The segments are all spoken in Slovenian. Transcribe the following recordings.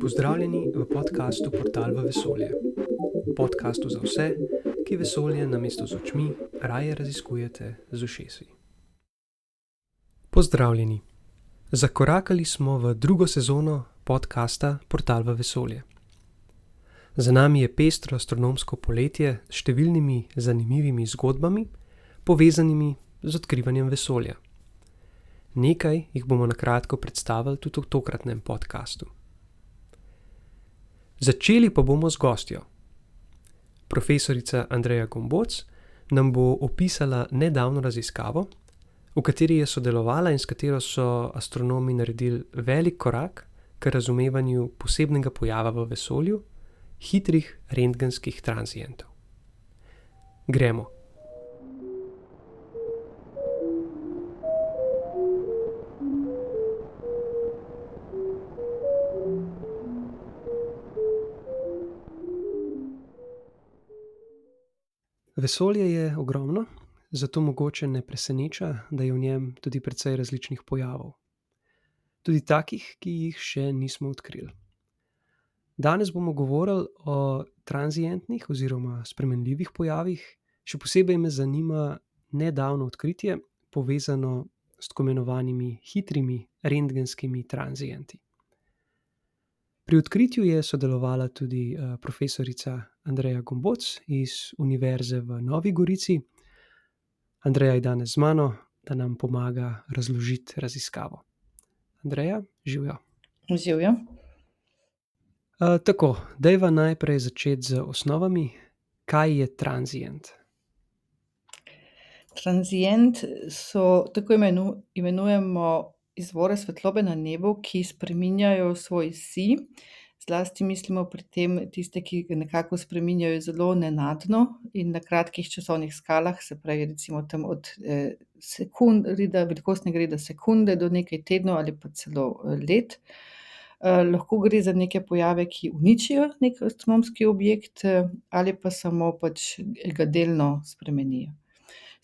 Pozdravljeni v podkastu Portal v vesolje. Podkastu za vse, ki vesolje namesto z očmi raje raziskujete z ušesi. Pozdravljeni. Zakorakali smo v drugo sezono podkasta Portal v vesolje. Za nami je pestro astronomsko poletje s številnimi zanimivimi zgodbami, povezanimi z odkrivanjem vesolja. Nekaj jih bomo na kratko predstavili tudi v tokratnem podkastu. Začeli pa bomo z gostjo. Profesorica Andreja Gomboc nam bo opisala nedavno raziskavo, v kateri je sodelovala in s katero so astronomi naredili velik korak k razumevanju posebnega pojava v vesolju, hitrih rentgenskih tranzientov. Gremo. Vesolje je ogromno, zato mogoče ne preseneča, da je v njem tudi precej različnih pojavov. Tudi takih, ki jih še nismo odkrili. Danes bomo govorili o tranzientnih oziroma spremenljivih pojavih, še posebej me zanima nedavno odkritje, povezano s tako imenovanimi hitrimi rentgenskimi tranzienti. Pri odkritju je sodelovala tudi profesorica Andreja Gomboc iz Univerze v Novi Gorici. Andreja je danes z mano, da nam pomaga razložiti raziskavo. Andreja, živjo. Živjo. Tako, dajva najprej začeti z osnovami. Kaj je tranzient? Tranzient so, tako imenujemo izvore svetlobe na nebu, ki spreminjajo svoj sij. Zlasti mislimo pri tem tiste, ki ga nekako spreminjajo zelo nenadno in na kratkih časovnih skalah, se pravi recimo tam od velikostnega reda sekunde do nekaj tednov ali pa celo let. Lahko gre za neke pojave, ki uničijo nek astronomski objekt ali pa samo pač ga delno spremenijo.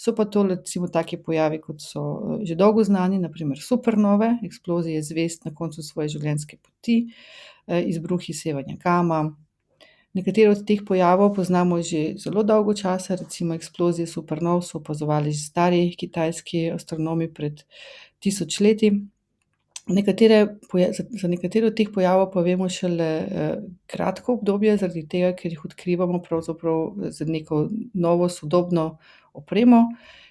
So pa to recimo taki pojavi, kot so že dolgo znani, na primer supernove, eksplozije zvezd na koncu svoje življenjske poti, izbruhi sevanja gama. Nekatere od teh pojavov poznamo že zelo dolgo časa, recimo eksplozije supernov so opazovali že stari kitajski astronomi pred 1000 leti. Za nekatere od teh pojavov pa vemo šele kratko obdobje, zaradi tega, ker jih odkrivamo pravzaprav z neko novo sodobno opremo,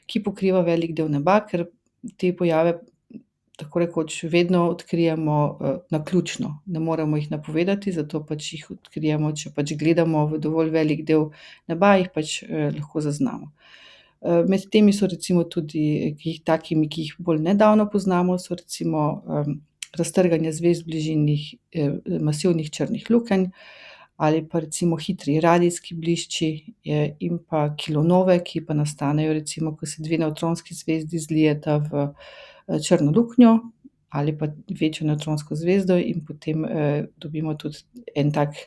ki pokriva velik del neba, ker te pojave tako rekoč vedno odkrijemo naključno. Ne moremo jih napovedati, zato pač jih odkrijemo, če pač gledamo v dovolj velik del neba, jih pač lahko zaznamo. Med temi so recimo tudi takimi, ki jih bolj nedavno poznamo, so recimo raztrganje zvezd v bližini masivnih črnih lukenj ali pa recimo hitri radijski blišči in pa kilonove, ki pa nastanejo recimo, ko se dve nevtronski zvezdi zlijeta v črno luknjo ali pa večjo nevtronsko zvezdo in potem dobimo tudi en tak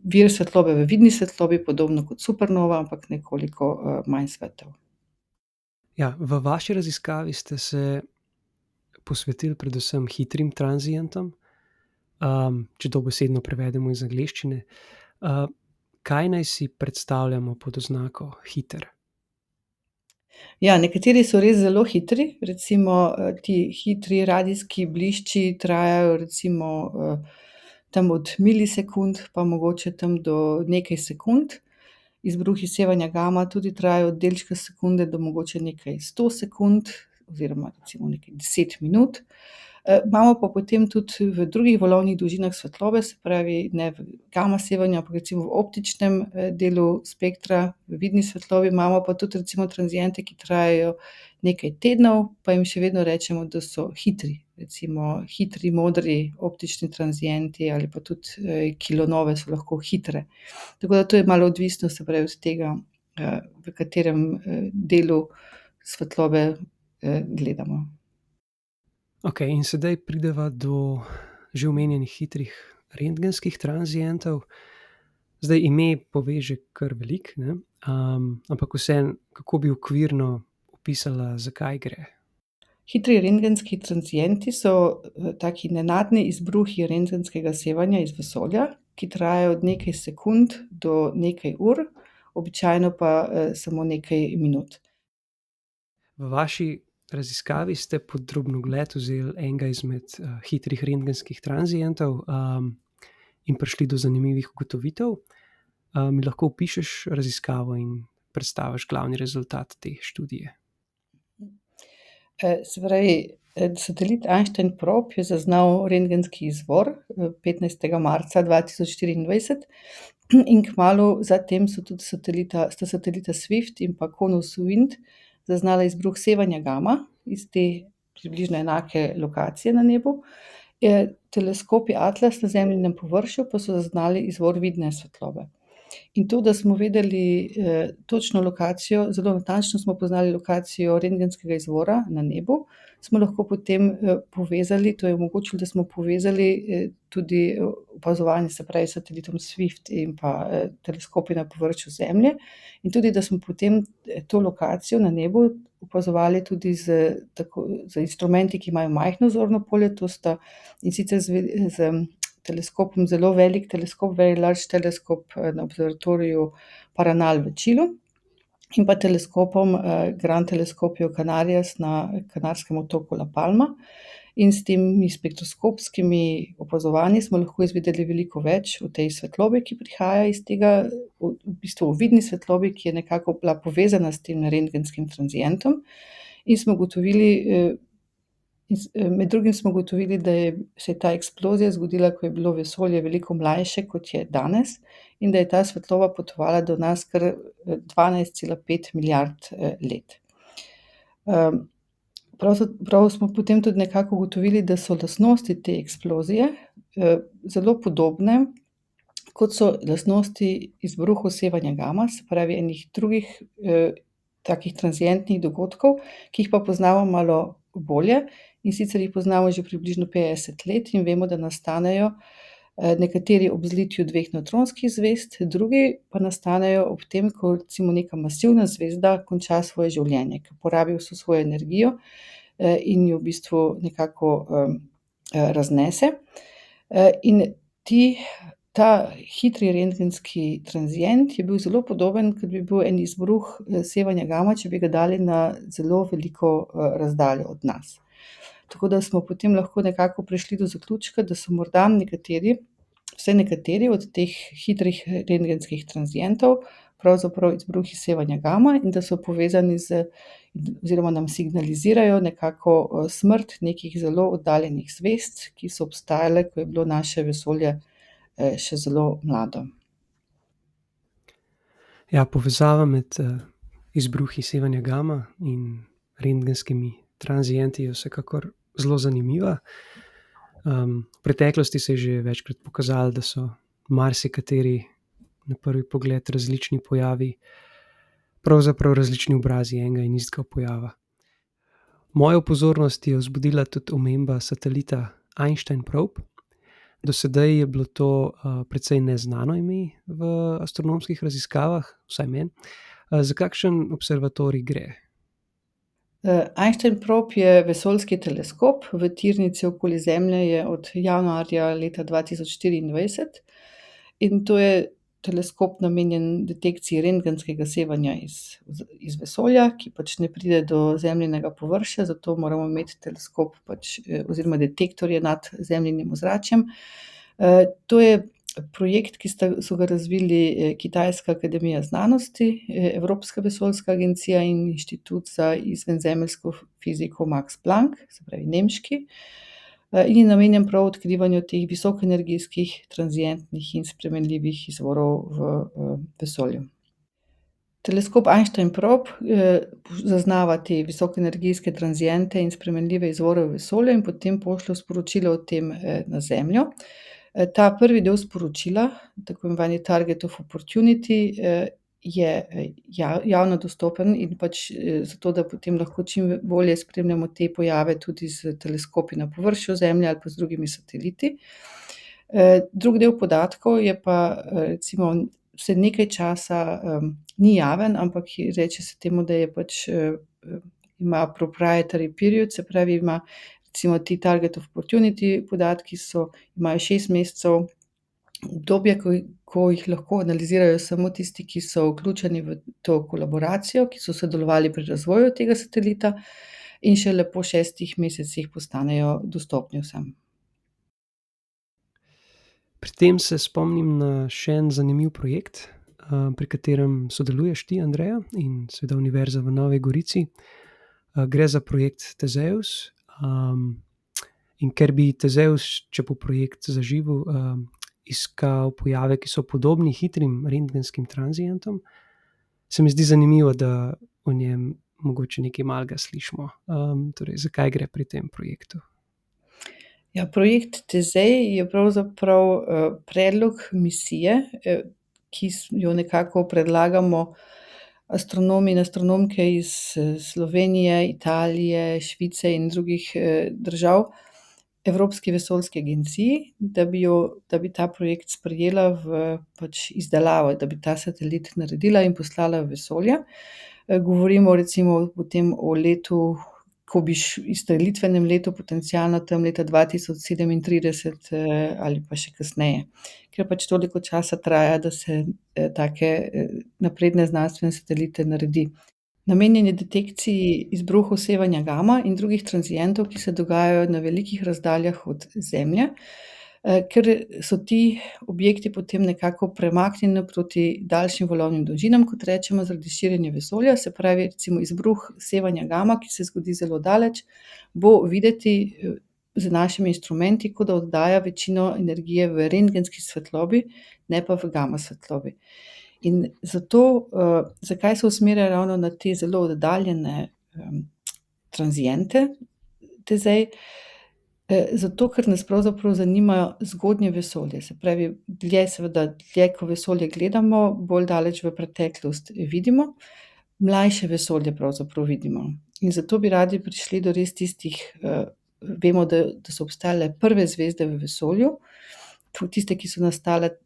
vir svetlobe v vidni svetlobi, podobno kot supernova, ampak nekoliko manj svetel. Ja, v vaši raziskavi ste se posvetili predvsem hitrim tranzientom, če dobesedno prevedemo iz angleščine. Kaj naj si predstavljamo pod oznako hiter? Ja, nekateri so res zelo hitri, recimo ti hitri radijski blišči trajajo recimo tam od milisekund pa mogoče tam do nekaj sekund. Izbruhi sevanja gama tudi trajajo od delčka sekunde do mogoče nekaj 100 sekund oziroma recimo nekaj 10 minut. Imamo pa potem tudi v drugih valovnih dolžinah svetlobe, se pravi ne v gama sevanju, ampak recimo v optičnem delu spektra, v vidni svetlobi, imamo pa tudi recimo tranziente, ki trajajo nekaj tednov, pa jim še vedno rečemo, da so hitri. Recimo hitri modri optični tranzienti ali pa tudi kilonove so lahko hitre. Tako da to je malo odvisno, se pravi, od tega, v katerem delu svetlobe gledamo. Okej, in sedaj prideva do že omenjenih hitrih rentgenskih tranzientov. Zdaj ime pove že kar veliko, ne? Ampak vseeno, kako bi okvirno opisala, za kaj gre? Hitri rentgenski tranzienti so taki nenadni izbruhi rentgenskega sevanja iz vesolja, ki trajajo od nekaj sekund do nekaj ur, običajno pa samo nekaj minut. V vaši raziskavi ste pod drobnogled vzeli enega izmed hitrih rentgenskih tranzientov in prišli do zanimivih ugotovitev. Mi lahko opišeš raziskavo in predstaviš glavni rezultat te študije? Se pravi, satelit Einstein Probe je zaznal rentgenski izvor 15. marca 2024 in kmalu zatem so tudi sta satelita Swift in pa Conus Wind zaznala izbruh sevanja gama iz te približno enake lokacije na nebu. Teleskopi Atlas na Zemljinem površju pa so zaznali izvor vidne svetlobe. In to, da smo vedeli točno lokacijo, zelo natančno smo poznali lokacijo rentgenskega izvora na nebu, smo lahko potem povezali, to je omogočilo, da smo povezali tudi opazovanje, se pravi, s satelitom Swift in pa teleskopi na površju Zemlje, in tudi, da smo potem to lokacijo na nebu opazovali tudi z instrumenti, ki imajo majhno zorno polje, to sta in sicer z teleskopom, zelo velik teleskop, Very Large Telescope na observatoriju Paranal v Čilu in pa teleskopom Gran Telescopio Canarias na kanarskem otoku La Palma. In s temi spektroskopskimi opazovanji smo lahko izvedeli veliko več o tej svetlobi, ki prihaja iz tega, v bistvu o vidni svetlobi, ki je nekako bila povezana s tem rentgenskim tranzientom. In smo ugotovili, med drugim smo ugotovili, da se je ta eksplozija zgodila, ko je bilo vesolje veliko mlajše, kot je danes, in da je ta svetloba potovala do nas kar 12,5 milijard let. Prav smo potem tudi nekako ugotovili, da so lastnosti te eksplozije zelo podobne, kot so lastnosti izbruhov sevanja gama, se pravi enih drugih takih tranzientnih dogodkov, ki jih pa poznamo malo bolje, in sicer jih poznamo že približno 50 let in vemo, da nastanejo nekateri ob zlitju dveh nevtronskih zvezd, drugi pa nastanejo ob tem, ko recimo neka masivna zvezda konča svoje življenje, ko porabi vso svojo energijo in jo v bistvu nekako raznese. In ta hitri rentgenski tranzient je bil zelo podoben, kot bi bil en izbruh sevanja gama, če bi ga dali na zelo veliko razdaljo od nas. Tako da smo potem lahko nekako prišli do zaključka, da so morda vsaj nekateri od teh hitrih rentgenskih tranzientov pravzaprav izbruhi sevanja gama in da so povezani oziroma nam signalizirajo nekako smrt nekih zelo oddaljenih zvezd, ki so obstajale, ko je bilo naše vesolje še zelo mlado. Ja, povezava med izbruhi sevanja gama in rentgenskimi tranzienti je vsekakor zelo zanimiva. V preteklosti se je že večkrat pokazalo, da so marsikateri na prvi pogled različni pojavi pravzaprav različni obrazi enega in istega pojava. Mojo pozornost je vzbudila tudi omemba satelita Einstein Probe. Do sedaj je bilo to precej neznano ime v astronomskih raziskavah, vsaj meni. Za kakšen observatorij gre? Einstein Probe je vesoljski teleskop v tirnici okoli Zemlje, je od januarja leta 2024 in to je teleskop namenjen detekciji rentgenskega sevanja iz vesolja, ki pač ne pride do Zemljinega površja, zato moramo imeti teleskop oziroma detektorje nad Zemljinim ozračjem. To je projekt, ki so ga razvili Kitajska akademija znanosti, Evropska vesoljska agencija in Inštitut za izvenzemeljsko fiziko Max Planck, se pravi nemški, in je namenjen prav odkrivanju teh visokoenergijskih tranzientnih in spremenljivih izvorov v vesolju. Teleskop Einstein Probe zaznava te visokoenergijske tranziente in spremenljive izvore v vesolju in potem pošlje sporočilo o tem na Zemljo. Ta prvi del sporočila, tako imenovani Target of Opportunity, je javno dostopen in pač zato, da potem lahko čim bolje spremljamo te pojave tudi s teleskopi na površju Zemlje ali pa z drugimi sateliti. Drugi del podatkov je pa recimo vse nekaj časa ni javen, ampak reče se temu, da je pač ima proprietary period, se pravi, ima recimo ti target opportunity podatki imajo 6 mesecev obdobje, ko jih lahko analizirajo samo tisti, ki so vključeni v to kolaboracijo, ki so sodelovali pri razvoju tega satelita, in šele po 6 mesecih postanejo dostopni vsem. Pri tem se spomnim na še en zanimiv projekt, pri katerem sodeluješ ti, Andreja, in seveda Univerza v Novi Gorici. Gre za projekt Tezeus, in ker bi Tezeus, če bo projekt zaživel, iskal pojave, ki so podobni hitrim rentgenskim tranzientom, se mi zdi zanimivo, da o njem mogoče nekaj malega slišimo. Torej, zakaj gre pri tem projektu? Ja, projekt Tezej je pravzaprav predlog misije, ki jo nekako predlagamo astronomi in astronomke iz Slovenije, Italije, Švice in drugih držav Evropski vesoljski agenciji, da bi ta projekt sprejela v pač izdelavo, da bi ta satelit naredila in poslala v vesolje. Govorimo recimo potem o letu, ko bi izstrelitvenem letu potencialno tam leta 2037 ali pa še kasneje. Ker pač toliko časa traja, da se take napredne znanstvene satelite naredi. Namenjen je detekciji izbruhov sevanja gama in drugih tranzientov, ki se dogajajo na velikih razdaljah od Zemlje, ker so ti objekti potem nekako premaknjeni proti daljšim valovnim dolžinam, kot rečemo, zaradi širjenja vesolja, se pravi recimo izbruh sevanja gama, ki se zgodi zelo daleč, bo videti z našimi instrumenti, kot da oddaja večino energije v rentgenski svetlobi, ne pa v gama svetlobi. In zato, zakaj se usmerja ravno na te zelo oddaljene tranziente Tezej? Zato, ker nas pravzaprav zanimajo zgodnje vesolje, se pravi, dlje ko vesolje gledamo, bolj daleč v preteklost vidimo, mlajše vesolje pravzaprav vidimo. In zato bi radi prišli do res tistih, vemo, da so obstajale prve zvezde v vesolju, tiste, ki so nastale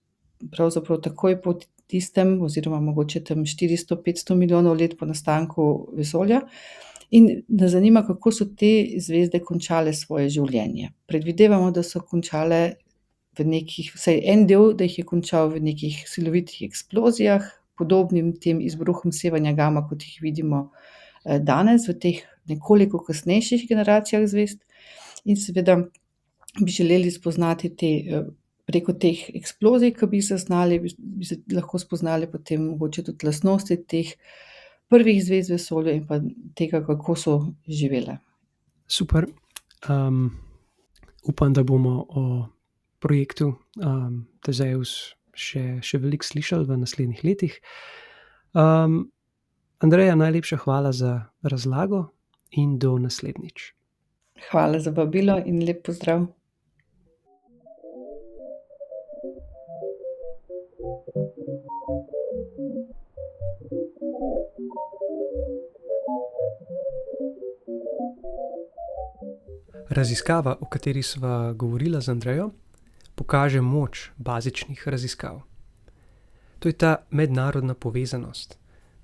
pravzaprav takoj po tistem oziroma mogoče tam 400-500 milijonov let po nastanku vesolja. In nas zanima, kako so te zvezde končale svoje življenje. Predvidevamo, da so končale v nekih, vsaj en del, da jih je končal v nekih silovitih eksplozijah, podobnim tem izbruhom sevanja gama, kot jih vidimo danes v teh nekoliko kasnejših generacijah zvezd. In seveda bi želeli spoznati preko teh eksplozij, ki bi jih zaznali, bi se lahko spoznali potem mogoče tudi lastnosti teh prvih zvezd v vesolju in pa tega, kako so živele. Super. Upam, da bomo o projektu Tezeus še veliko slišali v naslednjih letih. Andreja, najlepša hvala za razlago in do naslednjič. Hvala za vabilo in lep pozdrav. Raziskava, o kateri sva govorila z Andrejo, pokaže moč bazičnih raziskav. To je ta mednarodna povezanost,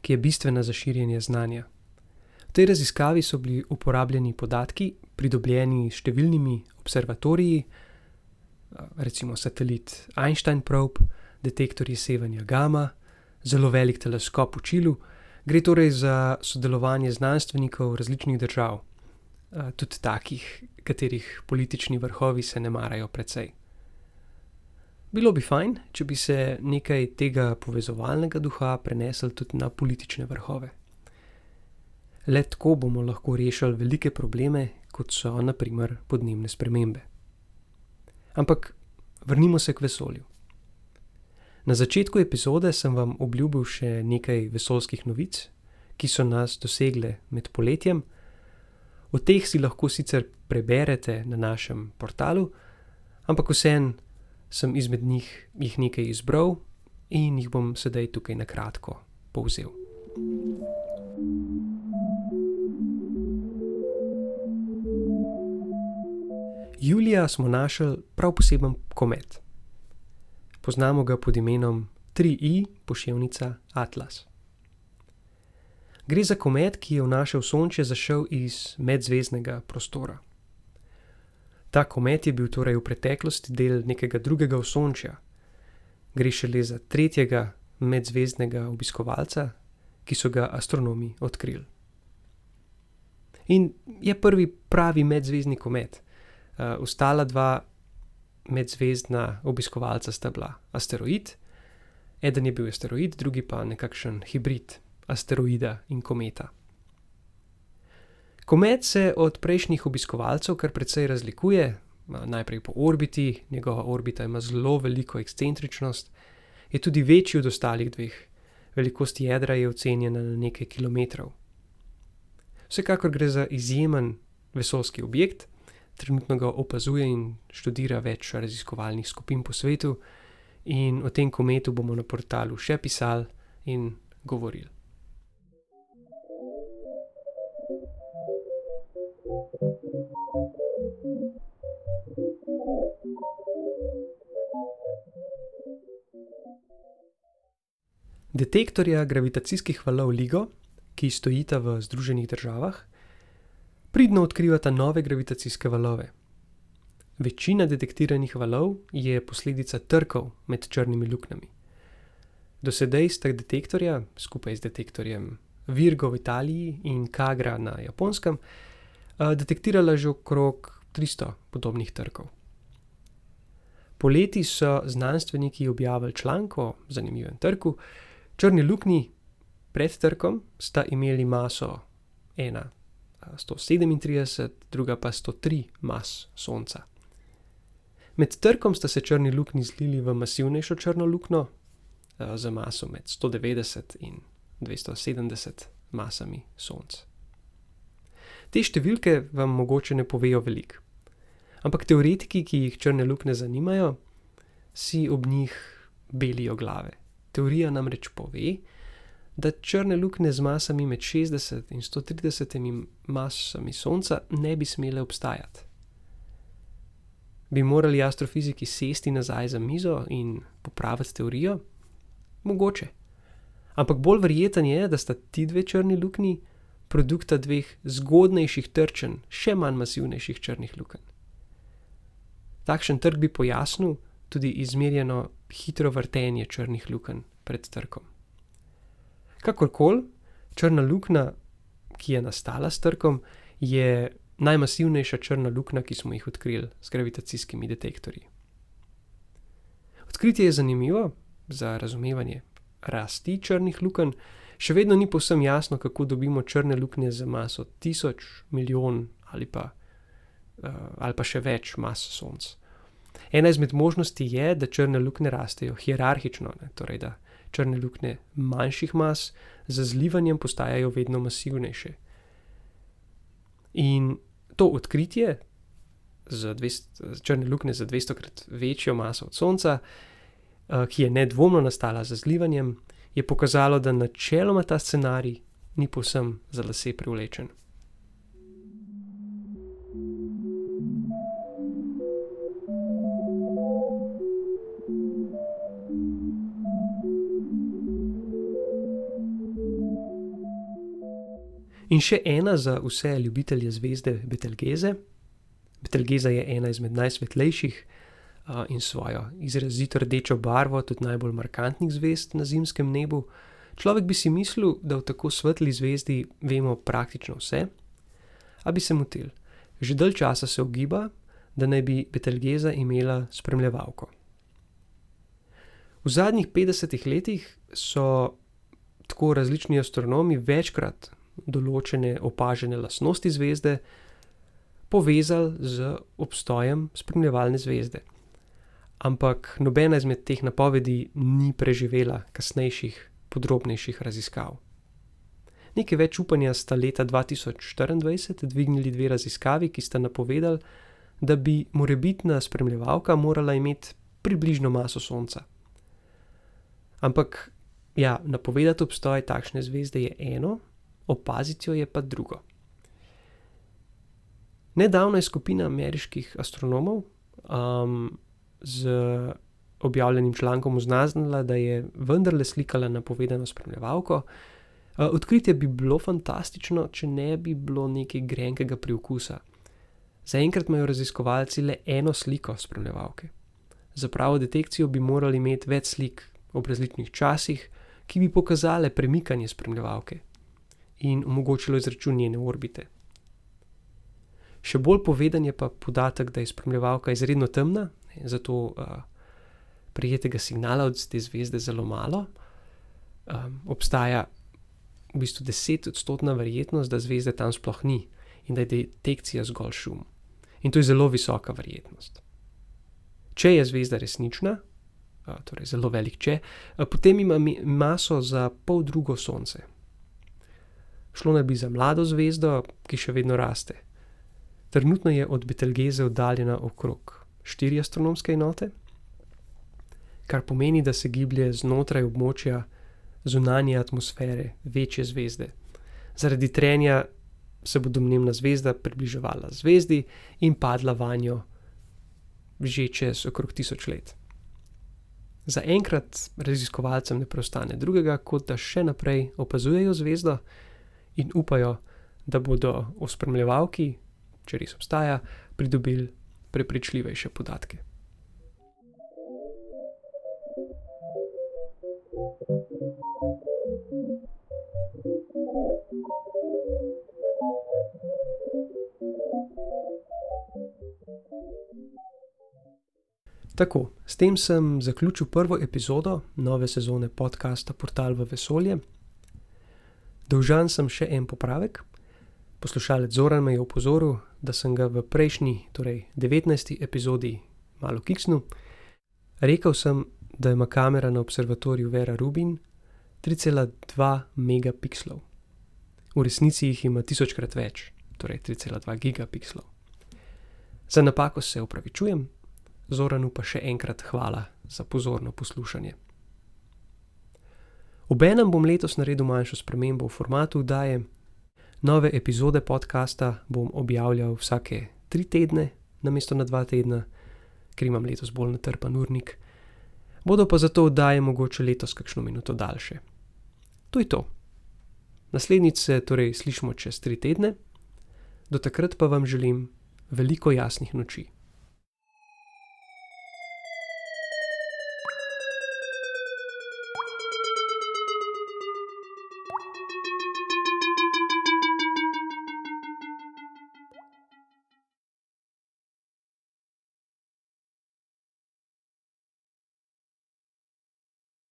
ki je bistvena za širjenje znanja. V tej raziskavi so bili uporabljeni podatki, pridobljeni s številnimi observatoriji, recimo satelit Einstein Probe, detektorji sevanja gama, zelo velik teleskop v Čilu. Gre torej za sodelovanje znanstvenikov različnih držav, tudi takih, katerih politični vrhovi se ne marajo precej. Bilo bi fajn, če bi se nekaj tega povezovalnega duha preneslo tudi na politične vrhove. Le tako bomo lahko rešili velike probleme, kot so na primer podnebne spremembe. Ampak vrnimo se k vesolju. Na začetku epizode sem vam obljubil še nekaj vesoljskih novic, ki so nas dosegle med poletjem. O teh si lahko sicer preberete na našem portalu, ampak vseeno sem izmed njih nekaj izbral in jih bom sedaj tukaj na kratko povzel. Julija smo našli prav poseben komet. Poznamo ga pod imenom 3I poševnica Atlas. Gre za komet, ki je v naše osončje zašel iz medzvezdnega prostora. Ta komet je bil torej v preteklosti del nekega drugega osončja. Gre šele za tretjega medzvezdnega obiskovalca, ki so ga astronomi odkrili. In je prvi pravi medzvezdni komet. Ostala dva medzvezdna obiskovalca sta bila asteroid. Eden je bil asteroid, drugi pa nekakšen hibrid asteroida in kometa. Komet se od prejšnjih obiskovalcev kar precej razlikuje, najprej po orbiti, njegova orbita ima zelo veliko ekscentričnost, je tudi večji od ostalih dveh, velikost jedra je ocenjena na nekaj kilometrov. Vsekakor gre za izjemen vesoljski objekt, trenutno ga opazuje in študira več raziskovalnih skupin po svetu in o tem kometu bomo na portalu še pisali in govorili. Detektorja gravitacijskih valov LIGO, ki stojita v Združenih državah, pridno odkrivata nove gravitacijske valove. Večina detektiranih valov je posledica trkov med črnimi luknjami. Do sedaj sta detektorja, skupaj z detektorjem Virgo v Italiji in Kagra na Japonskem, detektirala že okrog 300 podobnih trkov. Poleti so znanstveniki objavili članek o zanimivem trku. Črni luknji pred trkom sta imeli maso ena 137, druga pa 103 mas Sonca. Med trkom sta se črni luknji zlili v masivnejšo črno luknjo z maso med 190 in 270 masami Sonc. Te številke vam mogoče ne povejo veliko, ampak teoretiki, ki jih črne luknje zanimajo, si ob njih belijo glave. Teorija namreč pove, da črne luknje z masami med 60 in 130 masami Sonca ne bi smele obstajati. Bi morali astrofiziki sesti nazaj za mizo in popraviti teorijo? Mogoče. Ampak bolj verjeten je, da sta ti dve črni luknji produkta dveh zgodnejših trčenj, še manj masivnejših črnih lukenj. Takšen trk bi pojasnil tudi izmerjeno hitro vrtenje črnih lukenj pred trkom. Kakorkoli, črna luknja, ki je nastala s trkom, je najmasivnejša črna luknja, ki smo jih odkrili z gravitacijskimi detektorji. Odkritje je zanimivo za razumevanje rasti črnih lukenj. Še vedno ni povsem jasno, kako dobimo črne luknje z maso 1000, milijon ali pa še več mas Sonc. Ena izmed možnosti je, da črne luknje rastejo hierarhično, torej da črne luknje manjših mas z zlivanjem postajajo vedno masivnejše. In to odkritje črne luknje z 200-krat večjo maso od Sonca, ki je nedvomno nastala z zlivanjem, je pokazalo, da načeloma ta scenarij ni povsem za lase privlečen. In še ena za vse ljubitelje zvezde Betelgeze. Betelgeza je ena izmed najsvetlejših in svojo izrazito rdečo barvo tudi najbolj markantnih zvezd na zimskem nebu. Človek bi si mislil, da v tako svetli zvezdi vemo praktično vse, a bi se motil. Že dalj časa se ugiba, da naj bi Betelgeza imela spremljevalko. V zadnjih 50 letih so tako različni astronomi večkrat določene opažene lastnosti zvezde povezali z obstojem spremljevalne zvezde. Ampak nobena izmed teh napovedi ni preživela kasnejših, podrobnejših raziskav. Nekaj več upanja sta leta 2024 dvignili dve raziskavi, ki sta napovedali, da bi morebitna spremljevalka morala imeti približno maso Sonca. Ampak, ja, napovedati obstoj takšne zvezde je eno, opaziti jo je pa drugo. Nedavno je skupina ameriških astronomov z objavljenim člankom oznanila, da je vendarle slikala napovedano spremljevalko. Odkritje bi bilo fantastično, če ne bi bilo nekaj grenkega priokusa. Zaenkrat imajo raziskovalci le eno sliko spremljevalke. Za pravo detekcijo bi morali imeti več slik ob različnih časih, ki bi pokazale premikanje spremljevalke in omogočilo izračun njene orbite. Še bolj poveden je pa podatek, da je spremljevalka izredno temna, zato prejetega signala od te zvezde zelo malo. Obstaja v bistvu 10% verjetnost, da zvezde tam sploh ni in da je detekcija zgolj šum. In to je zelo visoka verjetnost. Če je zvezda resnična, torej zelo velik če, potem ima maso za poldrugo Sonce. Šlo naj bi za mlado zvezdo, ki še vedno raste. Trenutno je od Betelgeze oddaljena okrog 4 astronomske enote, kar pomeni, da se giblje znotraj območja zunanje atmosfere večje zvezde. Zaradi trenja se bo domnevna zvezda približevala zvezdi in padla vanjo že čez okrog 1000 let. Zaenkrat raziskovalcem ne preostane drugega, kot da še naprej opazujejo zvezdo in upajo, da bodo o spremljevalki, če res obstaja, pridobili prepričljivejše podatke. Tako, s tem sem zaključil prvo epizodo nove sezone podcasta Portal v vesolje. Dolžan sem še en popravek. Poslušalec Zoran me je opozoril, da sem ga v prejšnji, torej 19. epizodi malo kiksnil. Rekel sem, da ima kamera na observatoriju Vera Rubin 3,2 megapikslov. V resnici jih ima 1000-krat več, torej 3,2 gigapikslov. Za napako se opravičujem, Zoranu pa še enkrat hvala za pozorno poslušanje. Obenem bom letos naredil manjšo spremembo v formatu oddaje. Nove epizode podcasta bom objavljal vsake 3 tedne namesto na 2 tedna, ker imam letos bolj natrpan urnik. Bodo pa zato oddaje mogoče letos kakšno minuto daljše. To je to. Naslednjič se torej slišimo čez 3 tedne. Do takrat pa vam želim veliko jasnih noči.